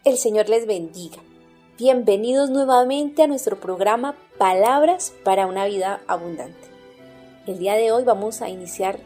El Señor les bendiga. Bienvenidos nuevamente a nuestro programa Palabras para una vida abundante. El día de hoy vamos a iniciar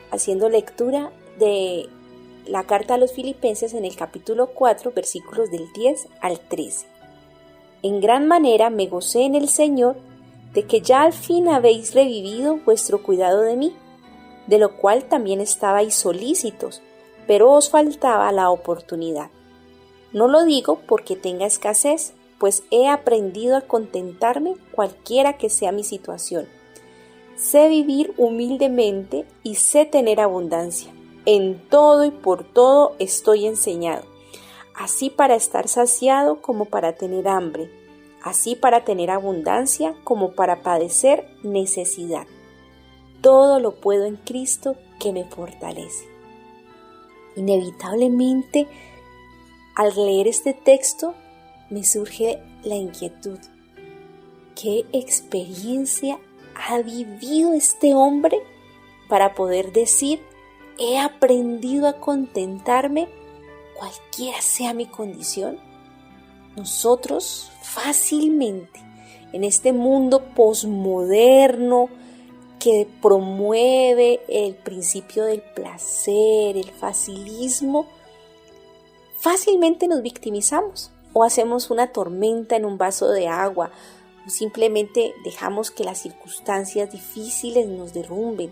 haciendo lectura de la carta a los Filipenses en el capítulo 4, versículos del 10 al 13. En gran manera me gocé en el Señor de que ya al fin habéis revivido vuestro cuidado de mí, de lo cual también estabais solícitos, pero os faltaba la oportunidad. No lo digo porque tenga escasez, pues he aprendido a contentarme cualquiera que sea mi situación. Sé vivir humildemente y sé tener abundancia. En todo y por todo estoy enseñado, así para estar saciado como para tener hambre, así para tener abundancia como para padecer necesidad. Todo lo puedo en Cristo que me fortalece. Inevitablemente, al leer este texto, me surge la inquietud. ¿Qué experiencia ha vivido este hombre para poder decir, he aprendido a contentarme cualquiera sea mi condición? Nosotros fácilmente, en este mundo posmoderno que promueve el principio del placer, el facilismo, fácilmente nos victimizamos o hacemos una tormenta en un vaso de agua o simplemente dejamos que las circunstancias difíciles nos derrumben.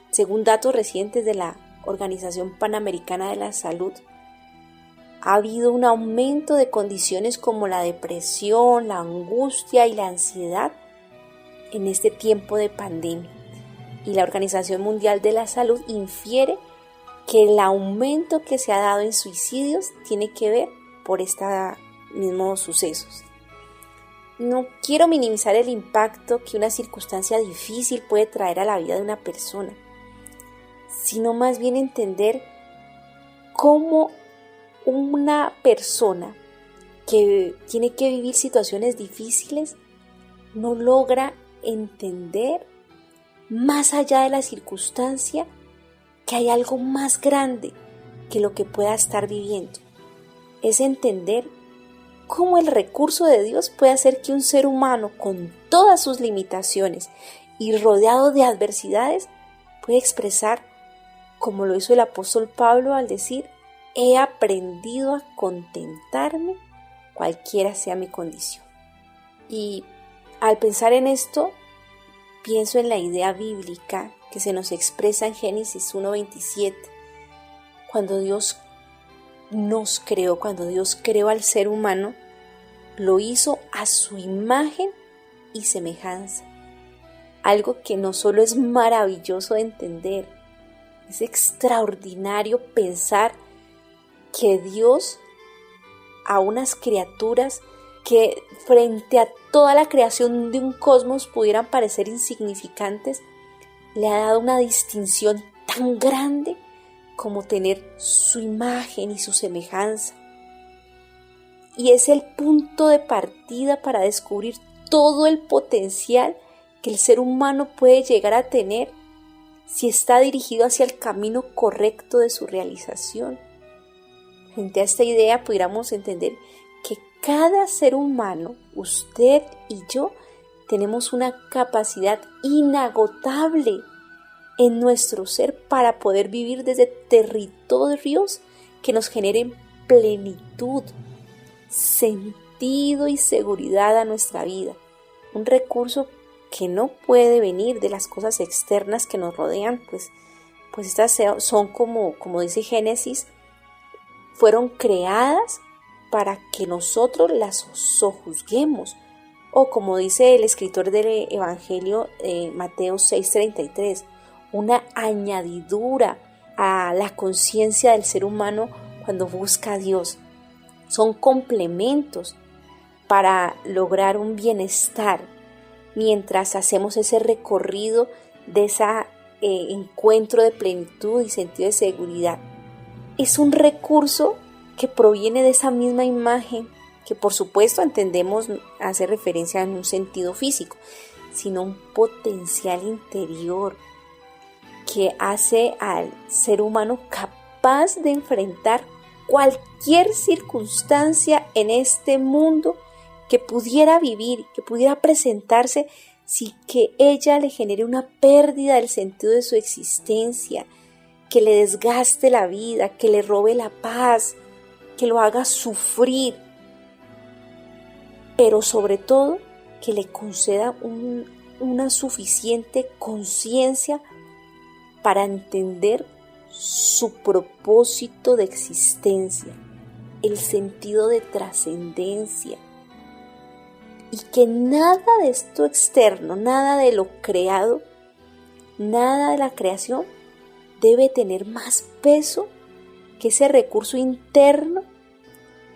Según datos recientes de la Organización Panamericana de la Salud, ha habido un aumento de condiciones como la depresión, la angustia y la ansiedad en este tiempo de pandemia. Y la Organización Mundial de la Salud infiere que el aumento que se ha dado en suicidios tiene que ver por estos mismos sucesos. No quiero minimizar el impacto que una circunstancia difícil puede traer a la vida de una persona, sino más bien entender cómo una persona que tiene que vivir situaciones difíciles no logra entender más allá de la circunstancia que hay algo más grande que lo que pueda estar viviendo. Es entender cómo el recurso de Dios puede hacer que un ser humano con todas sus limitaciones y rodeado de adversidades pueda expresar, como lo hizo el apóstol Pablo al decir, he aprendido a contentarme cualquiera sea mi condición. Y al pensar en esto, pienso en la idea bíblica que se nos expresa en Génesis 1:27, cuando Dios nos creó, cuando Dios creó al ser humano, lo hizo a su imagen y semejanza. Algo que no solo es maravilloso de entender, es extraordinario pensar que Dios a unas criaturas que frente a toda la creación de un cosmos pudieran parecer insignificantes, le ha dado una distinción tan grande como tener su imagen y su semejanza. Y es el punto de partida para descubrir todo el potencial que el ser humano puede llegar a tener si está dirigido hacia el camino correcto de su realización. Frente a esta idea pudiéramos entender que cada ser humano, usted y yo, tenemos una capacidad inagotable en nuestro ser para poder vivir desde territorios que nos generen plenitud, sentido y seguridad a nuestra vida. Un recurso que no puede venir de las cosas externas que nos rodean, pues estas son como dice Génesis, fueron creadas para que nosotros las sojuzguemos, o como dice el escritor del Evangelio Mateo 6:33, una añadidura a la conciencia del ser humano cuando busca a Dios. Son complementos para lograr un bienestar mientras hacemos ese recorrido de ese encuentro de plenitud y sentido de seguridad. Es un recurso que proviene de esa misma imagen que por supuesto entendemos hace referencia en un sentido físico, sino un potencial interior que hace al ser humano capaz de enfrentar cualquier circunstancia en este mundo que pudiera vivir, que pudiera presentarse sin que ella le genere una pérdida del sentido de su existencia, que le desgaste la vida, que le robe la paz, que lo haga sufrir, pero sobre todo que le conceda una suficiente conciencia para entender su propósito de existencia, el sentido de trascendencia, y que nada de esto externo, nada de lo creado, nada de la creación debe tener más peso que ese recurso interno,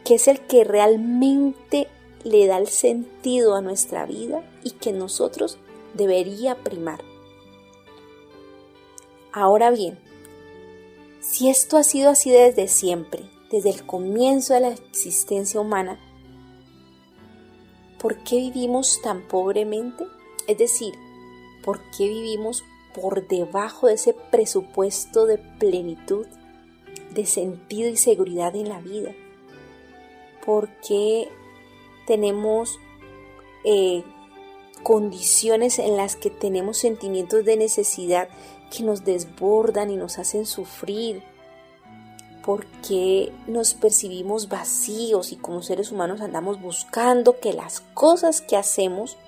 que es el que realmente le da el sentido a nuestra vida y que nosotros debería primar. Ahora bien, si esto ha sido así desde siempre, desde el comienzo de la existencia humana, ¿por qué vivimos tan pobremente? Es decir, ¿por qué vivimos por debajo de ese presupuesto de plenitud, de sentido y seguridad en la vida? ¿Por qué tenemos condiciones en las que tenemos sentimientos de necesidad que nos desbordan y nos hacen sufrir? ¿Por qué nos percibimos vacíos y como seres humanos andamos buscando que las cosas que hacemos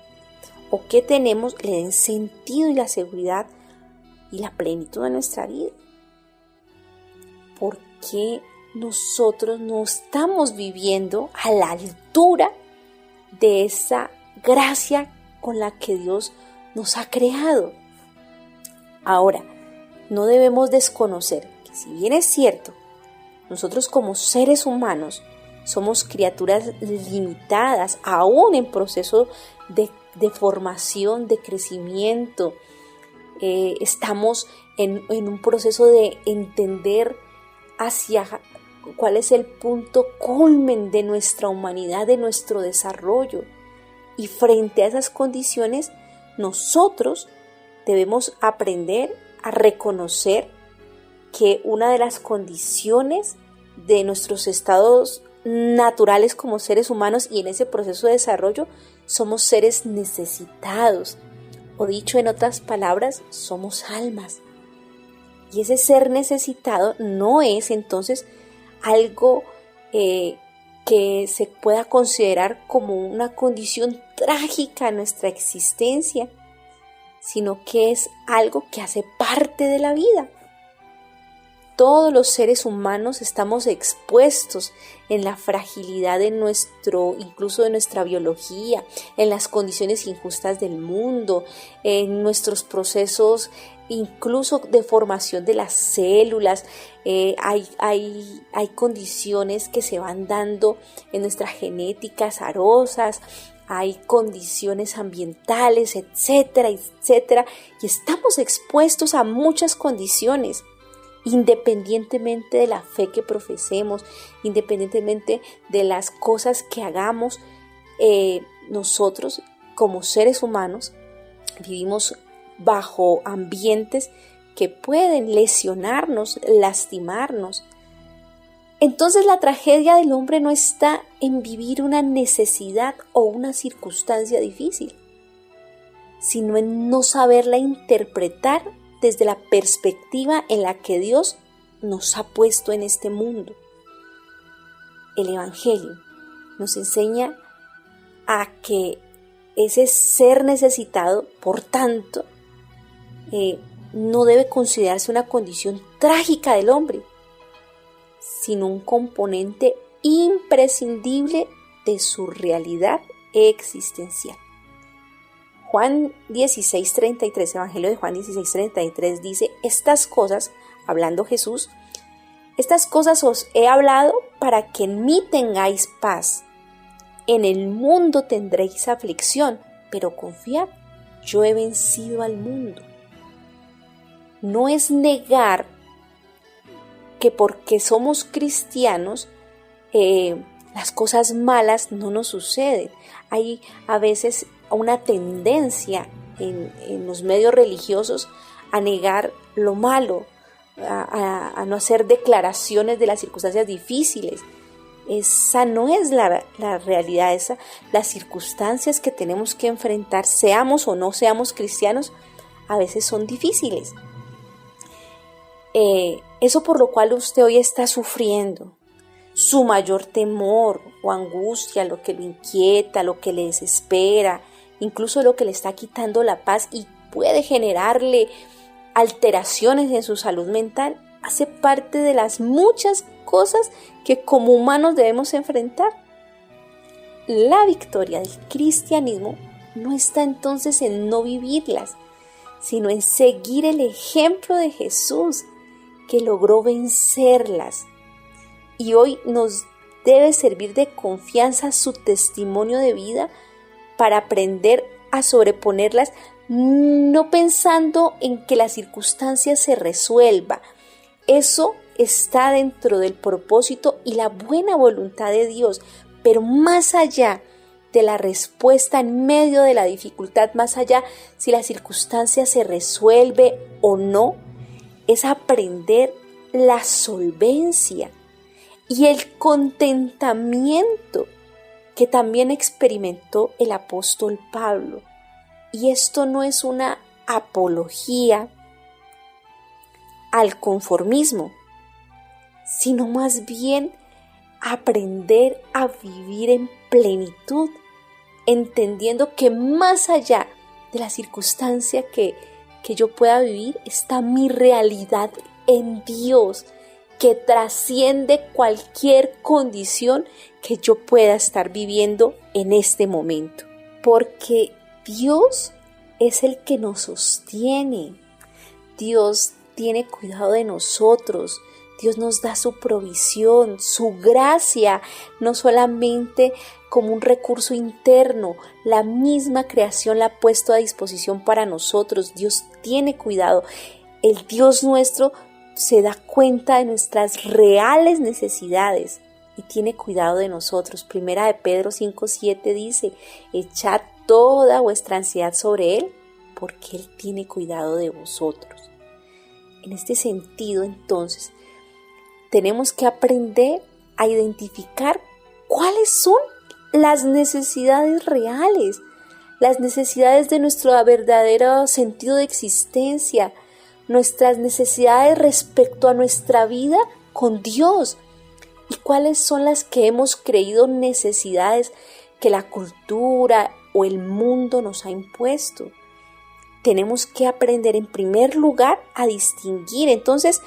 o que tenemos le den sentido y la seguridad y la plenitud a nuestra vida? ¿Por qué nosotros no estamos viviendo a la altura de esa gracia con la que Dios nos ha creado? Ahora, no debemos desconocer que si bien es cierto, nosotros como seres humanos somos criaturas limitadas, aún en proceso de formación, de crecimiento, estamos en un proceso de entender hacia cuál es el punto culmen de nuestra humanidad, de nuestro desarrollo. Y frente a esas condiciones, nosotros debemos aprender a reconocer que una de las condiciones de nuestros estados naturales como seres humanos y en ese proceso de desarrollo somos seres necesitados, o dicho en otras palabras, somos almas. Y ese ser necesitado no es entonces algo que se pueda considerar como una condición trágica en nuestra existencia, sino que es algo que hace parte de la vida. Todos los seres humanos estamos expuestos en la fragilidad de incluso de nuestra biología, en las condiciones injustas del mundo, en nuestros procesos incluso de formación de las células. Hay condiciones que se van dando en nuestra genética azarosas, hay condiciones ambientales, etcétera, etcétera, y estamos expuestos a muchas condiciones. Independientemente de la fe que profesemos, independientemente de las cosas que hagamos, nosotros como seres humanos vivimos bajo ambientes que pueden lesionarnos, lastimarnos. Entonces la tragedia del hombre no está en vivir una necesidad o una circunstancia difícil, sino en no saberla interpretar desde la perspectiva en la que Dios nos ha puesto en este mundo. El Evangelio nos enseña a que ese ser necesitado, por tanto, no debe considerarse una condición trágica del hombre, sino un componente imprescindible de su realidad existencial. Juan 16:33, Evangelio de Juan 16:33 dice: estas cosas, hablando Jesús, estas cosas os he hablado para que en mí tengáis paz. En el mundo tendréis aflicción, pero confiad, yo he vencido al mundo. No es negar que porque somos cristianos, las cosas malas no nos suceden. Hay a veces una tendencia en los medios religiosos a negar lo malo, a no hacer declaraciones de las circunstancias difíciles. Esa no es la realidad, las circunstancias que tenemos que enfrentar, seamos o no seamos cristianos, a veces son difíciles. Eso por lo cual usted hoy está sufriendo, su mayor temor o angustia, lo que lo inquieta, lo que le desespera, incluso lo que le está quitando la paz y puede generarle alteraciones en su salud mental, hace parte de las muchas cosas que como humanos debemos enfrentar. La victoria del cristianismo no está entonces en no vivirlas, sino en seguir el ejemplo de Jesús, que logró vencerlas. Y hoy nos debe servir de confianza su testimonio de vida para aprender a sobreponerlas, no pensando en que la circunstancia se resuelva. Eso está dentro del propósito y la buena voluntad de Dios, pero más allá de la respuesta en medio de la dificultad, más allá si la circunstancia se resuelve o no, es aprender la solvencia y el contentamiento que también experimentó el apóstol Pablo. Y esto no es una apología al conformismo, sino más bien aprender a vivir en plenitud, entendiendo que más allá de la circunstancia que yo pueda vivir, está mi realidad en Dios, que trasciende cualquier condición que yo pueda estar viviendo en este momento. Porque Dios es el que nos sostiene. Dios tiene cuidado de nosotros. Dios nos da su provisión, su gracia, no solamente como un recurso interno, la misma creación la ha puesto a disposición para nosotros. Dios tiene cuidado. El Dios nuestro se da cuenta de nuestras reales necesidades y tiene cuidado de nosotros. Primera de Pedro 5:7 dice: echad toda vuestra ansiedad sobre Él, porque Él tiene cuidado de vosotros. En este sentido, entonces, tenemos que aprender a identificar cuáles son las necesidades reales, las necesidades de nuestro verdadero sentido de existencia, nuestras necesidades respecto a nuestra vida con Dios y cuáles son las que hemos creído necesidades que la cultura o el mundo nos ha impuesto. Tenemos que aprender en primer lugar a distinguir entonces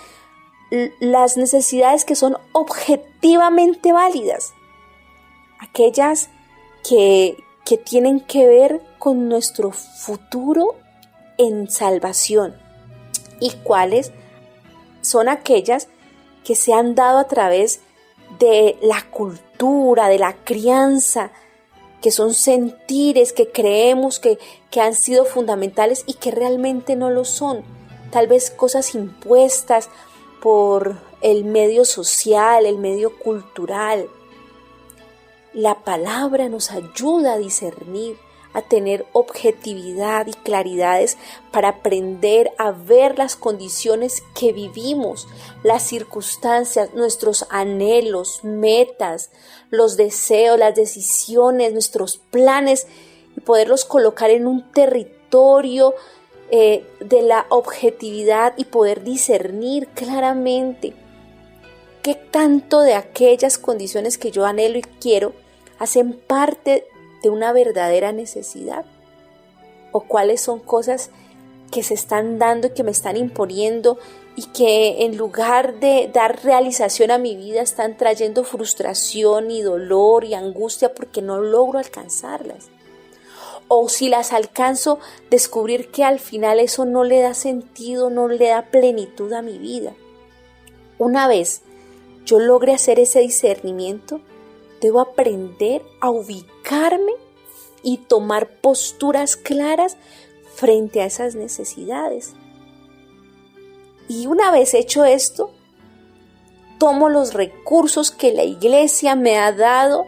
las necesidades que son objetivamente válidas, aquellas que tienen que ver con nuestro futuro en salvación, y cuáles son aquellas que se han dado a través de la cultura, de la crianza, que son sentires que creemos que han sido fundamentales y que realmente no lo son. Tal vez cosas impuestas por el medio social, el medio cultural. La palabra nos ayuda a discernir, a tener objetividad y claridades para aprender a ver las condiciones que vivimos, las circunstancias, nuestros anhelos, metas, los deseos, las decisiones, nuestros planes y poderlos colocar en un territorio de la objetividad y poder discernir claramente qué tanto de aquellas condiciones que yo anhelo y quiero hacen parte de una verdadera necesidad, o cuáles son cosas que se están dando y que me están imponiendo y que en lugar de dar realización a mi vida están trayendo frustración y dolor y angustia porque no logro alcanzarlas. O si las alcanzo, descubrir que al final eso no le da sentido, no le da plenitud a mi vida. Una vez yo logre hacer ese discernimiento, debo aprender a ubicarme y tomar posturas claras frente a esas necesidades. Y una vez hecho esto, tomo los recursos que la iglesia me ha dado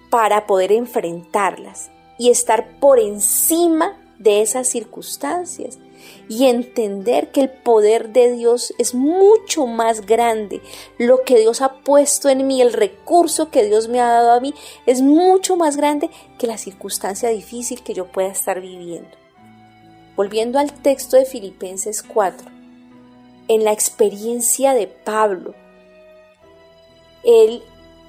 para poder enfrentarlas y estar por encima de esas circunstancias y entender que el poder de Dios es mucho más grande. Lo que Dios ha puesto en mí, el recurso que Dios me ha dado a mí, es mucho más grande que la circunstancia difícil que yo pueda estar viviendo. Volviendo al texto de Filipenses 4, en la experiencia de Pablo, él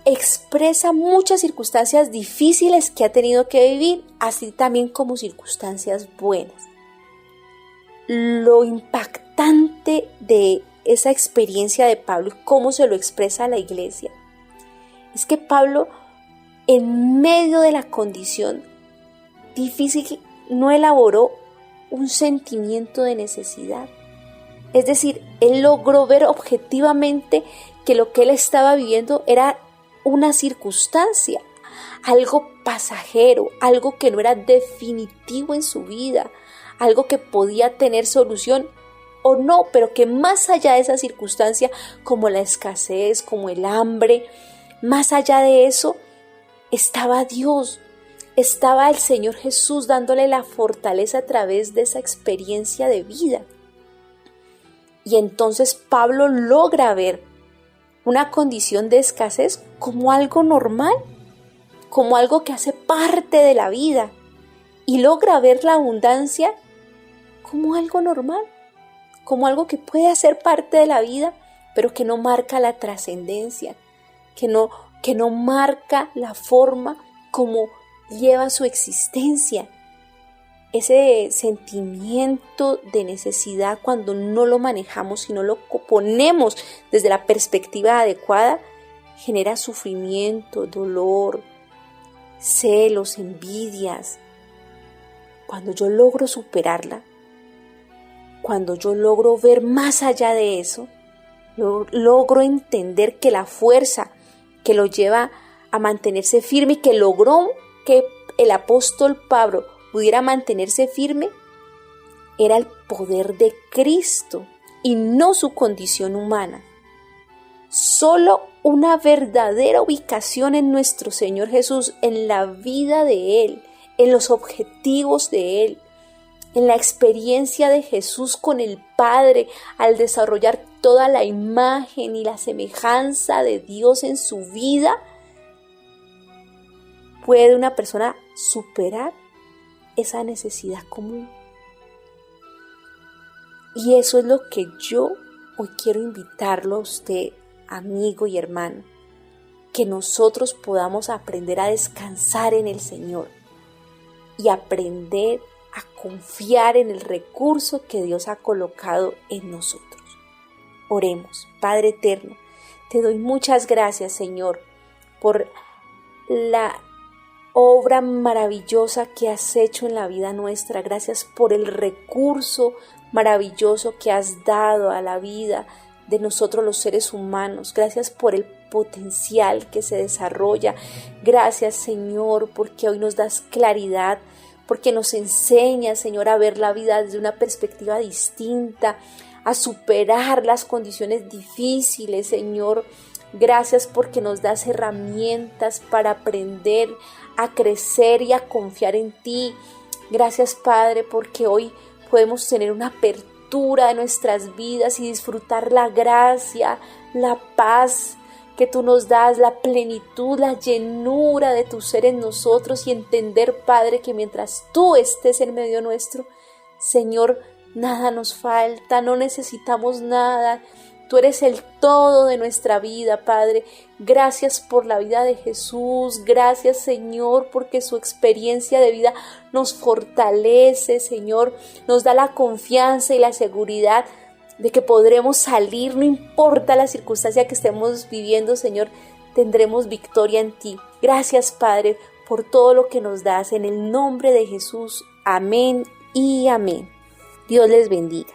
expresa muchas circunstancias difíciles que ha tenido que vivir, así también como circunstancias buenas. Lo impactante de esa experiencia de Pablo y cómo se lo expresa a la iglesia es que Pablo, en medio de la condición difícil, no elaboró un sentimiento de necesidad. Es decir, él logró ver objetivamente que lo que él estaba viviendo era una circunstancia, algo pasajero, algo que no era definitivo en su vida, algo que podía tener solución o no, pero que más allá de esa circunstancia, como la escasez, como el hambre, más allá de eso, estaba Dios, estaba el Señor Jesús dándole la fortaleza a través de esa experiencia de vida. Y entonces Pablo logra ver una condición de escasez como algo normal, como algo que hace parte de la vida, y logra ver la abundancia como algo normal, como algo que puede hacer parte de la vida, pero que no marca la trascendencia, que no marca la forma como lleva su existencia. Ese sentimiento de necesidad, cuando no lo manejamos y no lo ponemos desde la perspectiva adecuada, genera sufrimiento, dolor, celos, envidias. Cuando yo logro superarla, cuando yo logro ver más allá de eso, logro entender que la fuerza que lo lleva a mantenerse firme y que logró que el apóstol Pablo pudiera mantenerse firme, era el poder de Cristo y no su condición humana. Solo una verdadera ubicación en nuestro Señor Jesús, en la vida de Él, en los objetivos de Él, en la experiencia de Jesús con el Padre, al desarrollar toda la imagen y la semejanza de Dios en su vida, puede una persona superar esa necesidad común. Y eso es lo que yo hoy quiero invitarlo a usted, amigo y hermano, que nosotros podamos aprender a descansar en el Señor y aprender a confiar en el recurso que Dios ha colocado en nosotros. Oremos. Padre eterno, te doy muchas gracias, Señor, por la obra maravillosa que has hecho en la vida nuestra. Gracias por el recurso maravilloso que has dado a la vida de nosotros los seres humanos. Gracias por el potencial que se desarrolla. Gracias, Señor, porque hoy nos das claridad, porque nos enseñas, Señor, a ver la vida desde una perspectiva distinta, a superar las condiciones difíciles, Señor. Gracias porque nos das herramientas para aprender a crecer y a confiar en ti. Gracias, Padre, porque hoy podemos tener una apertura de nuestras vidas y disfrutar la gracia, la paz que tú nos das, la plenitud, la llenura de tu ser en nosotros, y entender, Padre, que mientras tú estés en medio nuestro, Señor, nada nos falta, no necesitamos nada. Tú eres el todo de nuestra vida, Padre. Gracias por la vida de Jesús. Gracias, Señor, porque su experiencia de vida nos fortalece, Señor. Nos da la confianza y la seguridad de que podremos salir, no importa la circunstancia que estemos viviendo, Señor, tendremos victoria en ti. Gracias, Padre, por todo lo que nos das. En el nombre de Jesús. Amén y amén. Dios les bendiga.